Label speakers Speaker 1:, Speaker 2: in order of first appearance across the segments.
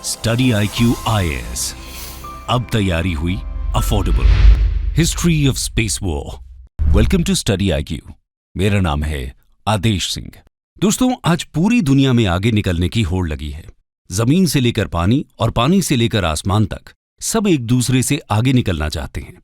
Speaker 1: Study IQ IAS, अब तैयारी हुई affordable. History of space war. Welcome to study IQ। मेरा नाम है आदेश सिंह। दोस्तों, आज पूरी दुनिया में आगे निकलने की होड़ लगी है। जमीन से लेकर पानी और पानी से लेकर आसमान तक सब एक दूसरे से आगे निकलना चाहते हैं।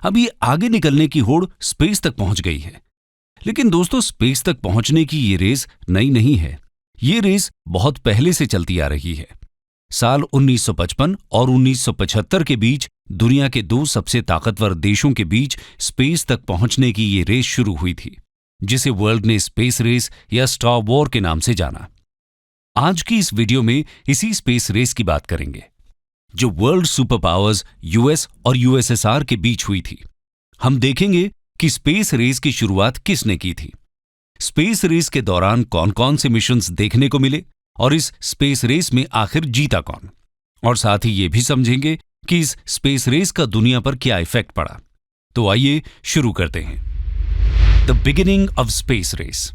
Speaker 1: अब ये आगे निकलने की होड़ स्पेस तक पहुंच गई है। लेकिन दोस्तों, स्पेस तक पहुंचने की ये रेस नई नहीं है। ये रेस बहुत पहले से चलती आ रही है। साल 1955 और 1975 के बीच दुनिया के दो सबसे ताकतवर देशों के बीच स्पेस तक पहुंचने की ये रेस शुरू हुई थी, जिसे वर्ल्ड ने स्पेस रेस या स्टार वॉर के नाम से जाना। आज की इस वीडियो में इसी स्पेस रेस की बात करेंगे, जो वर्ल्ड सुपर पावर्स यूएस और यूएसएसआर के बीच हुई थी। हम देखेंगे कि स्पेस रेस की शुरुआत किसने की थी, स्पेस रेस के दौरान कौन कौन से मिशंस देखने को मिले और इस स्पेस रेस में आखिर जीता कौन, और साथ ही ये भी समझेंगे कि इस स्पेस रेस का दुनिया पर क्या इफेक्ट पड़ा। तो आइए शुरू करते हैं। The beginning of space race.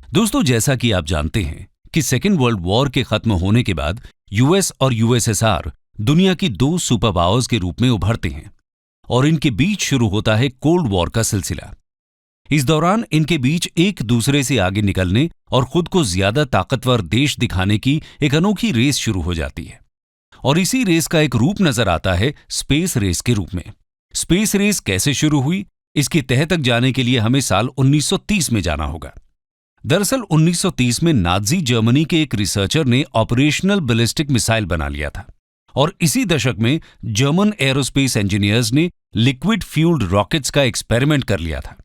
Speaker 1: दोस्तों, जैसा कि आप जानते हैं कि सेकेंड वर्ल्ड वॉर के खत्म होने के बाद यूएस और यूएसएसआर दुनिया की दो सुपर पावर्स के रूप में उभरते हैं और इनके बीच शुरू होता है कोल्ड वॉर का सिलसिला। इस दौरान इनके बीच एक दूसरे से आगे निकलने और खुद को ज्यादा ताकतवर देश दिखाने की एक अनोखी रेस शुरू हो जाती है, और इसी रेस का एक रूप नजर आता है स्पेस रेस के रूप में। स्पेस रेस कैसे शुरू हुई, इसकी तह तक जाने के लिए हमें साल 1930 में जाना होगा। दरअसल 1930 में नाज़ी जर्मनी के एक रिसर्चर ने ऑपरेशनल बैलिस्टिक मिसाइल बना लिया था, और इसी दशक में जर्मन एरोस्पेस इंजीनियर्स ने लिक्विड फ्यूल्ड रॉकेट्स का एक्सपेरिमेंट कर लिया था।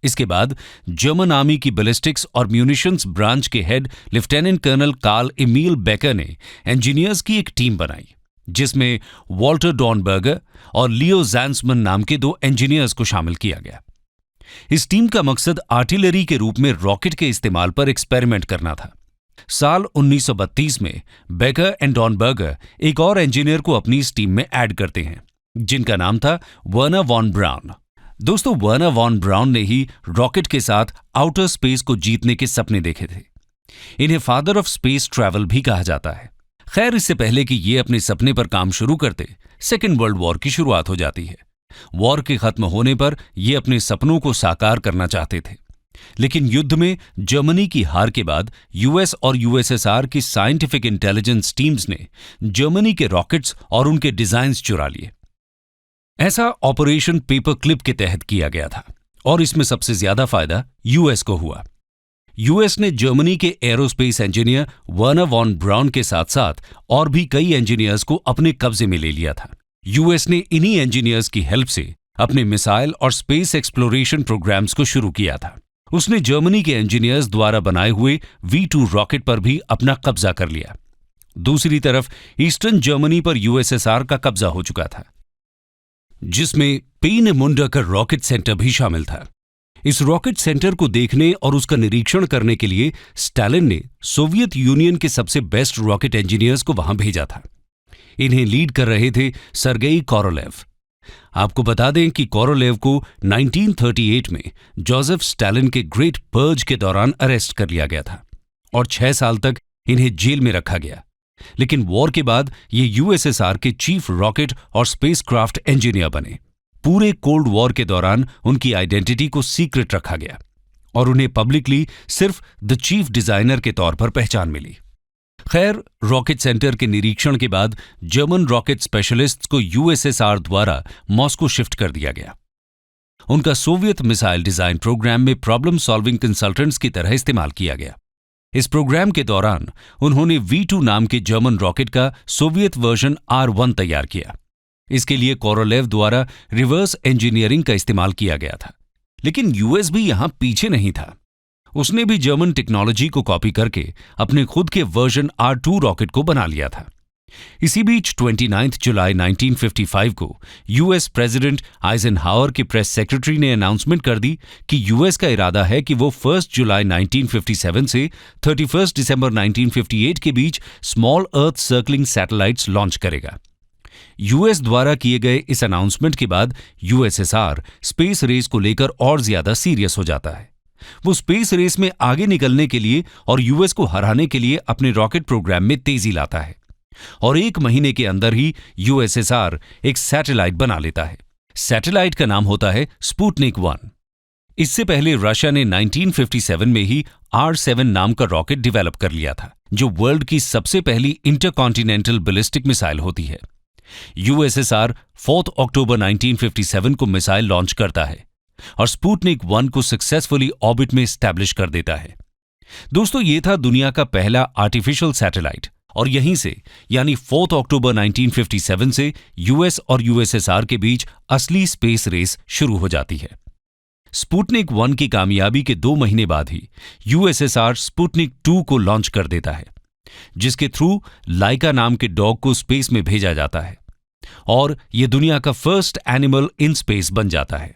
Speaker 1: इसके बाद जर्मन आर्मी की बैलिस्टिक्स और म्यूनिशंस ब्रांच के head lieutenant colonel Karl Emil Becker ने इंजीनियर्स की एक टीम बनाई, जिसमें वॉल्टर डॉर्नबर्गर और लियो ज़ांसमन नाम के दो इंजीनियर्स को शामिल किया गया। इस टीम का मकसद आर्टिलरी के रूप में रॉकेट के इस्तेमाल पर एक्सपेरिमेंट करना था। साल 1932 में बेकर एंड डॉर्नबर्गर एक और इंजीनियर को अपनी इस टीम में ऐड करते हैं, जिनका नाम था वर्नर वॉन ब्राउन। दोस्तों, वर्नर वॉन ब्राउन ने ही रॉकेट के साथ आउटर स्पेस को जीतने के सपने देखे थे। इन्हें फादर ऑफ स्पेस ट्रैवल भी कहा जाता है। खैर, इससे पहले कि ये अपने सपने पर काम शुरू करते, सेकेंड वर्ल्ड वॉर की शुरुआत हो जाती है। वॉर के खत्म होने पर ये अपने सपनों को साकार करना चाहते थे, लेकिन युद्ध में जर्मनी की हार के बाद यूएस और यूएसएसआर की साइंटिफिक इंटेलिजेंस टीम्स ने जर्मनी के रॉकेट्स और उनके डिजाइन्स चुरा लिए। ऐसा ऑपरेशन पेपर क्लिप के तहत किया गया था, और इसमें सबसे ज्यादा फायदा यूएस को हुआ। यूएस ने जर्मनी के aerospace engineer Wernher von Braun के साथ साथ और भी कई इंजीनियर्स को अपने कब्जे में ले लिया था। यूएस ने इन्हीं इंजीनियर्स की हेल्प से अपने मिसाइल और स्पेस एक्सप्लोरेशन प्रोग्राम्स को शुरू किया था। उसने जर्मनी के इंजीनियर्स द्वारा बनाए हुए V2 रॉकेट पर भी अपना कब्जा कर लिया। दूसरी तरफ ईस्टर्न जर्मनी पर यूएसएसआर का कब्जा हो चुका था, जिसमें पीनेमुंडा का रॉकेट सेंटर भी शामिल था। इस रॉकेट सेंटर को देखने और उसका निरीक्षण करने के लिए स्टालिन ने सोवियत यूनियन के सबसे बेस्ट रॉकेट इंजीनियर्स को वहां भेजा था। इन्हें लीड कर रहे थे सर्गेई कोरोलेव। आपको बता दें कि कोरोलेव को 1938 में जोसेफ स्टालिन के ग्रेट पर्ज के दौरान अरेस्ट कर लिया गया था और 6 साल तक इन्हें जेल में रखा गया। लेकिन वॉर के बाद ये यूएसएसआर के चीफ रॉकेट और स्पेसक्राफ्ट इंजीनियर बने। पूरे कोल्ड वॉर के दौरान उनकी आइडेंटिटी को सीक्रेट रखा गया और उन्हें पब्लिकली सिर्फ द चीफ डिजाइनर के तौर पर पहचान मिली। खैर, रॉकेट सेंटर के निरीक्षण के बाद जर्मन रॉकेट स्पेशलिस्ट्स को यूएसएसआर द्वारा मॉस्को शिफ्ट कर दिया गया। उनका सोवियत मिसाइल डिजाइन प्रोग्राम में प्रॉब्लम सॉल्विंग कंसल्टेंट्स की तरह इस्तेमाल किया गया। इस प्रोग्राम के दौरान उन्होंने V2 नाम के जर्मन रॉकेट का सोवियत वर्जन R1 तैयार किया। इसके लिए कोरोलेव द्वारा रिवर्स इंजीनियरिंग का इस्तेमाल किया गया था। लेकिन यूएस भी यहां पीछे नहीं था। उसने भी जर्मन टेक्नोलॉजी को कॉपी करके अपने खुद के वर्जन R2 रॉकेट को बना लिया था। इसी बीच 29 जुलाई 1955 को यूएस प्रेसिडेंट आइजनहावर के प्रेस सेक्रेटरी ने अनाउंसमेंट कर दी कि यूएस का इरादा है कि वो 1 जुलाई 1957 से 31 दिसंबर 1958 के बीच स्मॉल अर्थ सर्कलिंग सैटेलाइट्स लॉन्च करेगा। यूएस द्वारा किए गए इस अनाउंसमेंट के बाद यूएसएसआर स्पेस रेस को लेकर और ज्यादा सीरियस हो जाता है। वो स्पेस रेस में आगे निकलने के लिए और यूएस को हराने के लिए अपने रॉकेट प्रोग्राम में तेजी लाता है। और 1 महीने के अंदर ही यूएसएसआर एक सैटेलाइट बना लेता है। सैटेलाइट का नाम होता है स्पुतनिक 1। इससे पहले रशिया ने 1957 में ही R7 नाम का रॉकेट डिवेलप कर लिया था, जो वर्ल्ड की सबसे पहली इंटरकॉन्टिनेंटल बैलिस्टिक मिसाइल होती है। यूएसएसआर 4 अक्टूबर 1957 को मिसाइल लॉन्च करता है और स्पुतनिक 1 को सक्सेसफुली ऑर्बिट में एस्टैब्लिश कर देता है। दोस्तों, ये था दुनिया का पहला आर्टिफिशियल सैटेलाइट और यहीं से यानी 4 अक्टूबर 1957 से यूएस और यूएसएसआर के बीच असली स्पेस रेस शुरू हो जाती है। स्पुतनिक 1 की कामयाबी के 2 महीने बाद ही यूएसएसआर स्पुतनिक 2 को लॉन्च कर देता है, जिसके थ्रू लाइका नाम के डॉग को स्पेस में भेजा जाता है और यह दुनिया का फर्स्ट एनिमल इन स्पेस बन जाता है।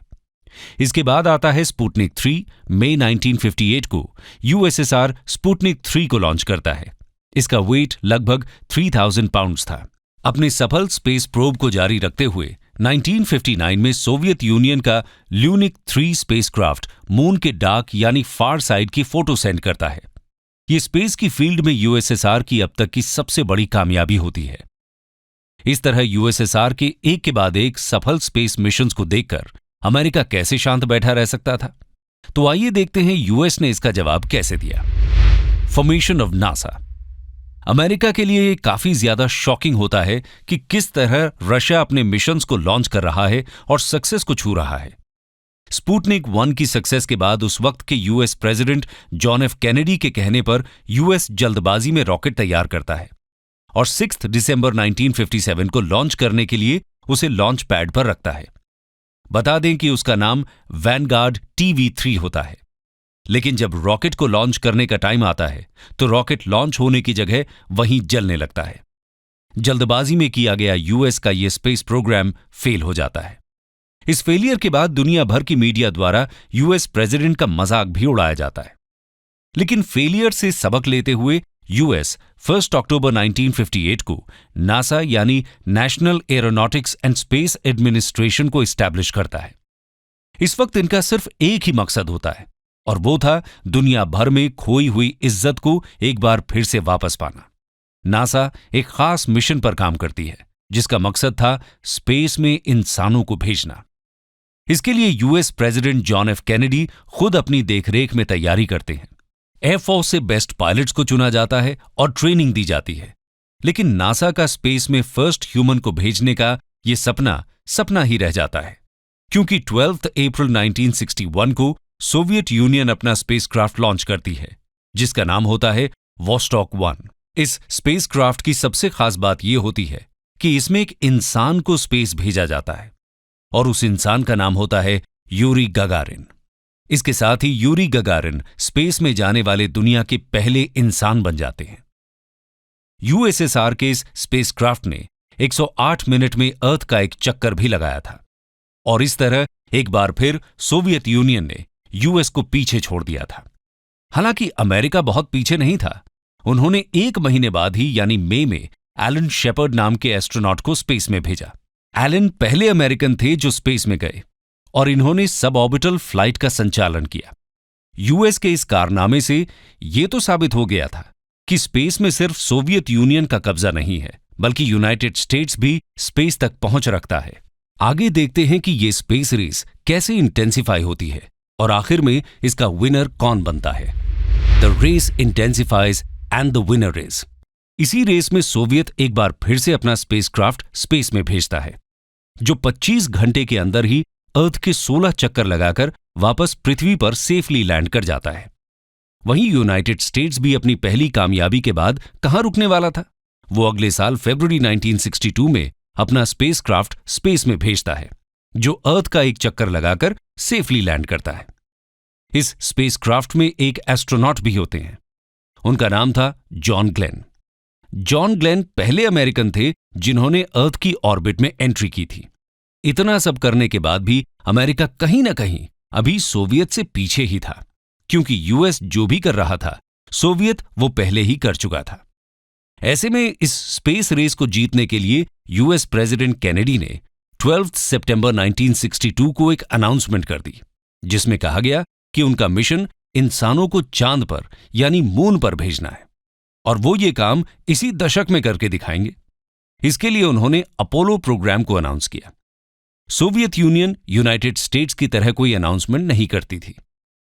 Speaker 1: इसके बाद आता है स्पुतनिक 3। मई 1958 को यूएसएसआर स्पुतनिक 3 को लॉन्च करता है। इसका वेट लगभग 3000 पाउंड्स था। अपने सफल स्पेस प्रोब को जारी रखते हुए 1959 में सोवियत यूनियन का ल्यूनिक 3 स्पेसक्राफ्ट मून के डार्क यानी फार साइड की फोटो सेंड करता है। यह स्पेस की फील्ड में यूएसएसआर की अब तक की सबसे बड़ी कामयाबी होती है। इस तरह यूएसएसआर के एक के बाद एक सफल स्पेस मिशंस को देखकर अमेरिका कैसे शांत बैठा रह सकता था? तो आइए देखते हैं यूएस ने इसका जवाब कैसे दिया। Formation of NASA. अमेरिका के लिए ये काफी ज्यादा शॉकिंग होता है कि किस तरह रशिया अपने मिशंस को लॉन्च कर रहा है और सक्सेस को छू रहा है। स्पुतनिक 1 की सक्सेस के बाद उस वक्त के US president John F Kennedy के कहने पर यूएस जल्दबाजी में रॉकेट तैयार करता है और 6 दिसंबर 1957 को लॉन्च करने के लिए उसे लॉन्च पैड पर रखता है। बता दें कि उसका नाम वैनगार्ड TV-3 होता है। लेकिन जब रॉकेट को लॉन्च करने का टाइम आता है तो रॉकेट लॉन्च होने की जगह वहीं जलने लगता है। जल्दबाजी में किया गया यूएस का यह स्पेस प्रोग्राम फेल हो जाता है। इस फेलियर के बाद दुनिया भर की मीडिया द्वारा यूएस प्रेसिडेंट का मजाक भी उड़ाया जाता है। लेकिन फेलियर से सबक लेते हुए यूएस 1 अक्टूबर 1958 को नासा यानी national aeronautics and space administration को इस्टेब्लिश करता है। इस वक्त इनका सिर्फ एक ही मकसद होता है और वो था दुनिया भर में खोई हुई इज्जत को एक बार फिर से वापस पाना। नासा एक खास मिशन पर काम करती है जिसका मकसद था स्पेस में इंसानों को भेजना। इसके लिए US president John F Kennedy खुद अपनी देखरेख में तैयारी करते हैं। एयरफोर्स से बेस्ट पायलट्स को चुना जाता है और ट्रेनिंग दी जाती है। लेकिन नासा का स्पेस में फर्स्ट ह्यूमन को भेजने का यह सपना ही रह जाता है, क्योंकि 12 अप्रैल 1961 को सोवियत यूनियन अपना स्पेसक्राफ्ट लॉन्च करती है जिसका नाम होता है वोस्टॉक 1। इस स्पेसक्राफ्ट की सबसे खास बात यह होती है कि इसमें एक इंसान को स्पेस भेजा जाता है और उस इंसान का नाम होता है यूरी गगारिन। इसके साथ ही यूरी गगारिन स्पेस में जाने वाले दुनिया के पहले इंसान बन जाते हैं। यूएसएसआर के इस स्पेसक्राफ्ट ने 108 मिनट में अर्थ का एक चक्कर भी लगाया था और इस तरह एक बार फिर सोवियत यूनियन ने यूएस को पीछे छोड़ दिया था। हालांकि अमेरिका बहुत पीछे नहीं था। उन्होंने 1 महीने बाद ही यानी मई में एलन शेपर्ड नाम के एस्ट्रोनॉट को स्पेस में भेजा। एलन पहले अमेरिकन थे जो स्पेस में गए और इन्होंने सब ऑर्बिटल फ्लाइट का संचालन किया। यूएस के इस कारनामे से यह तो साबित हो गया था कि स्पेस में सिर्फ सोवियत यूनियन का कब्जा नहीं है, बल्कि यूनाइटेड स्टेट्स भी स्पेस तक पहुंच रखता है। आगे देखते हैं कि यह स्पेस रेस कैसे इंटेंसिफाई होती है और आखिर में इसका विनर कौन बनता है। The race intensifies and the winner is. इसी रेस में सोवियत एक बार फिर से अपना स्पेसक्राफ्ट स्पेस में भेजता है, जो 25 घंटे के अंदर ही अर्थ के 16 चक्कर लगाकर वापस पृथ्वी पर सेफली लैंड कर जाता है। वहीं यूनाइटेड स्टेट्स भी अपनी पहली कामयाबी के बाद कहां रुकने वाला था। वो अगले साल फरवरी 1962 में अपना स्पेसक्राफ्ट स्पेस में भेजता है, जो अर्थ का एक चक्कर लगाकर सेफली लैंड करता है। इस स्पेसक्राफ्ट में एक एस्ट्रोनॉट भी होते हैं। उनका नाम था जॉन ग्लेन। जॉन ग्लेन पहले अमेरिकन थे जिन्होंने अर्थ की ऑर्बिट में एंट्री की थी। इतना सब करने के बाद भी अमेरिका कहीं ना कहीं अभी सोवियत से पीछे ही था, क्योंकि यूएस जो भी कर रहा था सोवियत वो पहले ही कर चुका था। ऐसे में इस स्पेस रेस को जीतने के लिए यूएस प्रेसिडेंट कैनेडी ने 12 सितंबर 1962 को एक अनाउंसमेंट कर दी, जिसमें कहा गया कि उनका मिशन इंसानों को चांद पर यानी मून पर भेजना है। और वो ये काम इसी दशक में करके दिखाएंगे। इसके लिए उन्होंने अपोलो प्रोग्राम को अनाउंस किया। सोवियत यूनियन यूनाइटेड स्टेट्स की तरह कोई अनाउंसमेंट नहीं करती थी।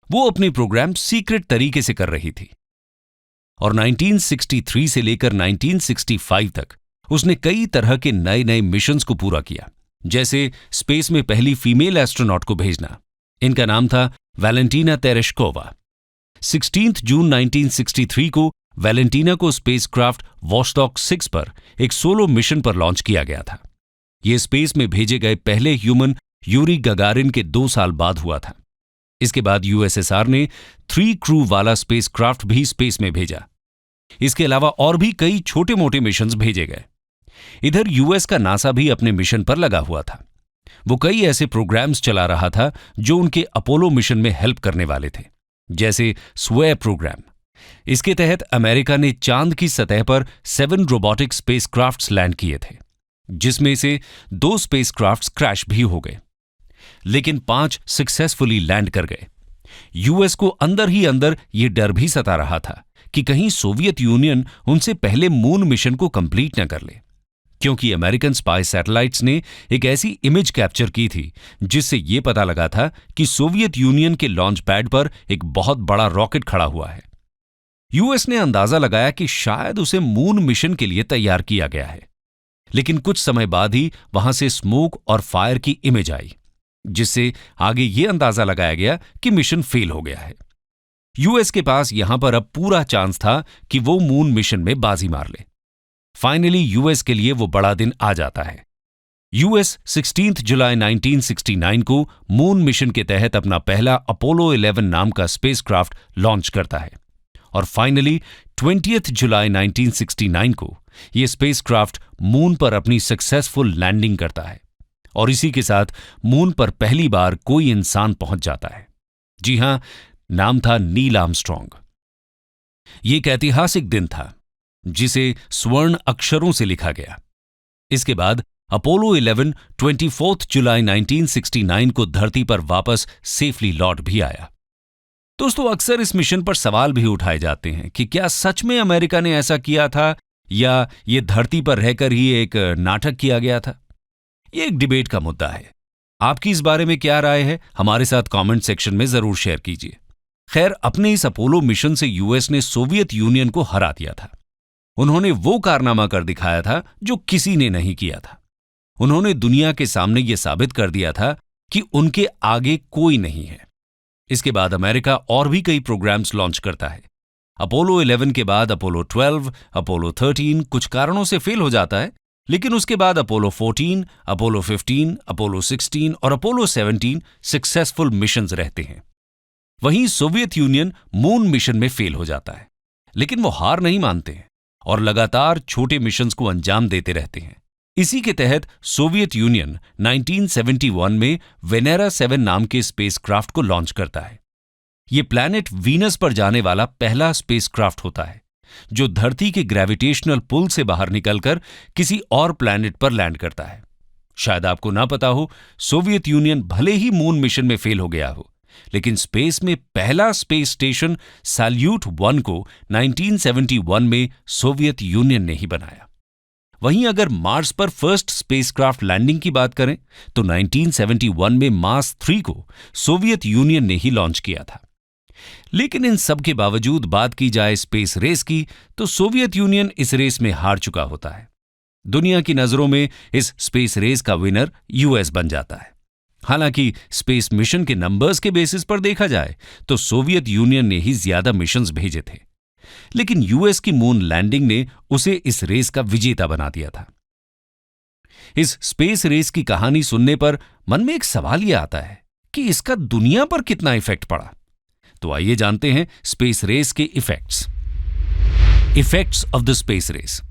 Speaker 1: वो अपनी प्रोग्राम सीक्रेट तरीके से कर रही थी और 1963 से लेकर 1965 तक उसने कई तरह के नए नए मिशंस को पूरा किया, जैसे स्पेस में पहली फीमेल एस्ट्रोनॉट को भेजना। इनका नाम था वैलेंटीना तेरेश्कोवा। 16 जून 1963 को वैलेंटीना को स्पेसक्राफ्ट वॉस्टॉक 6 पर एक सोलो मिशन पर लॉन्च किया गया था। यह स्पेस में भेजे गए पहले ह्यूमन यूरी गगारिन के 2 साल बाद हुआ था। इसके बाद यूएसएसआर ने 3 क्रू वाला स्पेसक्राफ्ट भी स्पेस में भेजा। इसके अलावा और भी कई छोटे मोटे मिशंस भेजे गए। इधर यूएस का नासा भी अपने मिशन पर लगा हुआ था। वो कई ऐसे प्रोग्राम्स चला रहा था जो उनके अपोलो मिशन में हेल्प करने वाले थे, जैसे स्वेयर प्रोग्राम। इसके तहत अमेरिका ने चांद की सतह पर 7 रोबोटिक स्पेसक्राफ्ट्स लैंड किए थे, जिसमें से 2 स्पेसक्राफ्ट्स क्रैश भी हो गए, लेकिन 5 सक्सेसफुली लैंड कर गए। यूएस को अंदर ही अंदर ये डर भी सता रहा था कि कहीं सोवियत यूनियन उनसे पहले मून मिशन को कंप्लीट न कर ले, क्योंकि अमेरिकन स्पाई सैटेलाइट्स ने एक ऐसी इमेज कैप्चर की थी जिससे यह पता लगा था कि सोवियत यूनियन के लॉन्च पैड पर एक बहुत बड़ा रॉकेट खड़ा हुआ है। यूएस ने अंदाजा लगाया कि शायद उसे मून मिशन के लिए तैयार किया गया है, लेकिन कुछ समय बाद ही वहां से स्मोक और फायर की इमेज आई, जिससे आगे यह अंदाजा लगाया गया कि मिशन फेल हो गया है। यूएस के पास यहां पर अब पूरा चांस था कि वो मून मिशन में बाजी मार ले। फाइनली यूएस के लिए वो बड़ा दिन आ जाता है। यूएस 16 जुलाई 1969 को मून मिशन के तहत अपना पहला अपोलो 11 नाम का स्पेसक्राफ्ट लॉन्च करता है और फाइनली 20 जुलाई 1969 को यह स्पेसक्राफ्ट मून पर अपनी सक्सेसफुल लैंडिंग करता है और इसी के साथ मून पर पहली बार कोई इंसान पहुंच जाता है। जी हां, नाम था नील आर्मस्ट्रॉन्ग। यह एक ऐतिहासिक दिन था जिसे स्वर्ण अक्षरों से लिखा गया। इसके बाद अपोलो 11 24 जुलाई 1969 को धरती पर वापस सेफली लौट भी आया। दोस्तों, अक्सर इस मिशन पर सवाल भी उठाए जाते हैं कि क्या सच में अमेरिका ने ऐसा किया था या ये धरती पर रहकर ही एक नाटक किया गया था। ये एक डिबेट का मुद्दा है। आपकी इस बारे में क्या राय है, हमारे साथ कमेंट सेक्शन में जरूर शेयर कीजिए। खैर, अपने इस अपोलो मिशन से यूएस ने सोवियत यूनियन को हरा दिया था। उन्होंने वो कारनामा कर दिखाया था जो किसी ने नहीं किया था। उन्होंने दुनिया के सामने यह साबित कर दिया था कि उनके आगे कोई नहीं है। इसके बाद अमेरिका और भी कई प्रोग्राम्स लॉन्च करता है। अपोलो 11 के बाद अपोलो 12, अपोलो 13 कुछ कारणों से फेल हो जाता है, लेकिन उसके बाद अपोलो 14, अपोलो 15, अपोलो 16 और अपोलो 17 सक्सेसफुल मिशंस रहते हैं। वहीं सोवियत यूनियन मून मिशन में फेल हो जाता है, लेकिन वो हार नहीं मानते हैं और लगातार छोटे मिशंस को अंजाम देते रहते हैं। इसी के तहत सोवियत यूनियन 1971 में वेनेरा 7 नाम के स्पेसक्राफ्ट को लॉन्च करता है। ये प्लैनेट वीनस पर जाने वाला पहला स्पेसक्राफ्ट होता है जो धरती के ग्रेविटेशनल पुल से बाहर निकलकर किसी और प्लैनेट पर लैंड करता है। शायद आपको ना पता हो, सोवियत यूनियन भले ही मून मिशन में फेल हो गया हो, लेकिन स्पेस में पहला स्पेस स्टेशन सैल्यूट 1 को 1971 में सोवियत यूनियन ने ही बनाया। वहीं अगर मार्स पर फर्स्ट स्पेसक्राफ्ट लैंडिंग की बात करें तो 1971 में मार्स 3 को सोवियत यूनियन ने ही लॉन्च किया था। लेकिन इन सब के बावजूद बात की जाए स्पेस रेस की, तो सोवियत यूनियन इस रेस में हार चुका होता है। दुनिया की नजरों में इस स्पेस रेस का विनर यूएस बन जाता है। हालांकि स्पेस मिशन के नंबर्स के बेसिस पर देखा जाए तो सोवियत यूनियन ने ही ज्यादा मिशंस भेजे थे, लेकिन यूएस की मून लैंडिंग ने उसे इस रेस का विजेता बना दिया था। इस स्पेस रेस की कहानी सुनने पर मन में एक सवाल यह आता है कि इसका दुनिया पर कितना इफेक्ट पड़ा। तो आइए जानते हैं स्पेस रेस के effects of the space race.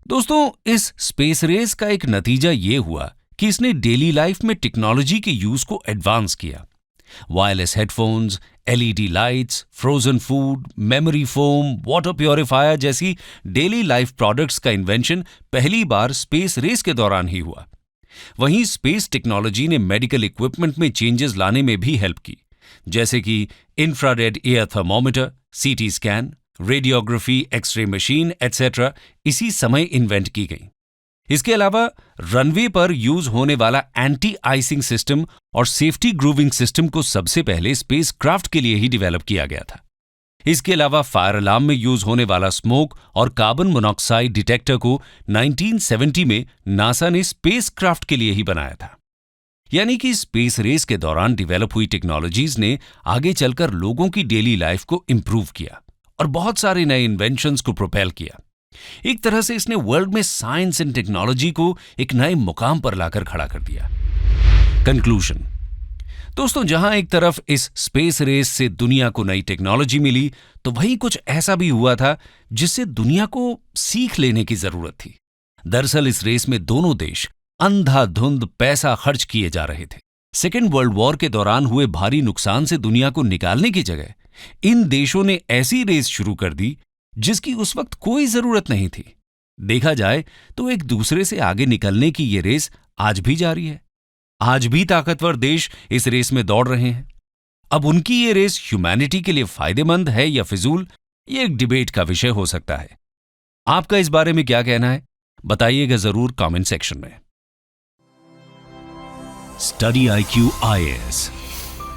Speaker 1: दोस्तों, इस स्पेस रेस का एक नतीजा यह हुआ कि इसने डेली लाइफ में टेक्नोलॉजी के यूज को एडवांस किया। Wireless headphones, LED lights, frozen food, memory foam, water purifier जैसी डेली लाइफ प्रोडक्ट्स का इन्वेंशन पहली बार स्पेस रेस के दौरान ही हुआ। वहीं स्पेस टेक्नोलॉजी ने मेडिकल इक्विपमेंट में चेंजेस लाने में भी हेल्प की, जैसे कि infrared air thermometer, CT scan, radiography, x-ray machine etcetera इसी समय इन्वेंट की गई। इसके अलावा रनवे पर यूज होने वाला एंटी आइसिंग सिस्टम और सेफ्टी ग्रूविंग सिस्टम को सबसे पहले स्पेसक्राफ्ट के लिए ही डेवलप किया गया था। इसके अलावा फायर अलार्म में यूज होने वाला स्मोक और कार्बन मोनोऑक्साइड डिटेक्टर को 1970 में नासा ने स्पेसक्राफ्ट के लिए ही बनाया था। यानी कि स्पेस रेस के दौरान डेवलप हुई टेक्नोलॉजीज ने आगे चलकर लोगों की डेली लाइफ को इंप्रूव किया और बहुत सारे नए इन्वेंशंस को प्रोपेल किया। एक तरह से इसने वर्ल्ड में साइंस एंड टेक्नोलॉजी को एक नए मुकाम पर लाकर खड़ा कर दिया। कंक्लूजन दोस्तों, जहां एक तरफ इस स्पेस रेस से दुनिया को नई टेक्नोलॉजी मिली, तो वहीं कुछ ऐसा भी हुआ था जिससे दुनिया को सीख लेने की जरूरत थी। दरअसल इस रेस में दोनों देश अंधाधुंध पैसा खर्च किए जा रहे थे। सेकेंड वर्ल्ड वॉर के दौरान हुए भारी नुकसान से दुनिया को निकालने की जगह इन देशों ने ऐसी रेस शुरू कर दी जिसकी उस वक्त कोई जरूरत नहीं थी। देखा जाए तो एक दूसरे से आगे निकलने की ये रेस आज भी जारी है। आज भी ताकतवर देश इस रेस में दौड़ रहे हैं। अब उनकी ये रेस ह्यूमैनिटी के लिए फायदेमंद है या फिजूल, ये एक डिबेट का विषय हो सकता है। आपका इस बारे में क्या कहना है, बताइएगा जरूर कमेंट सेक्शन में। स्टडी IQ IAS,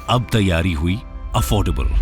Speaker 1: अब तैयारी हुई अफोर्डेबल।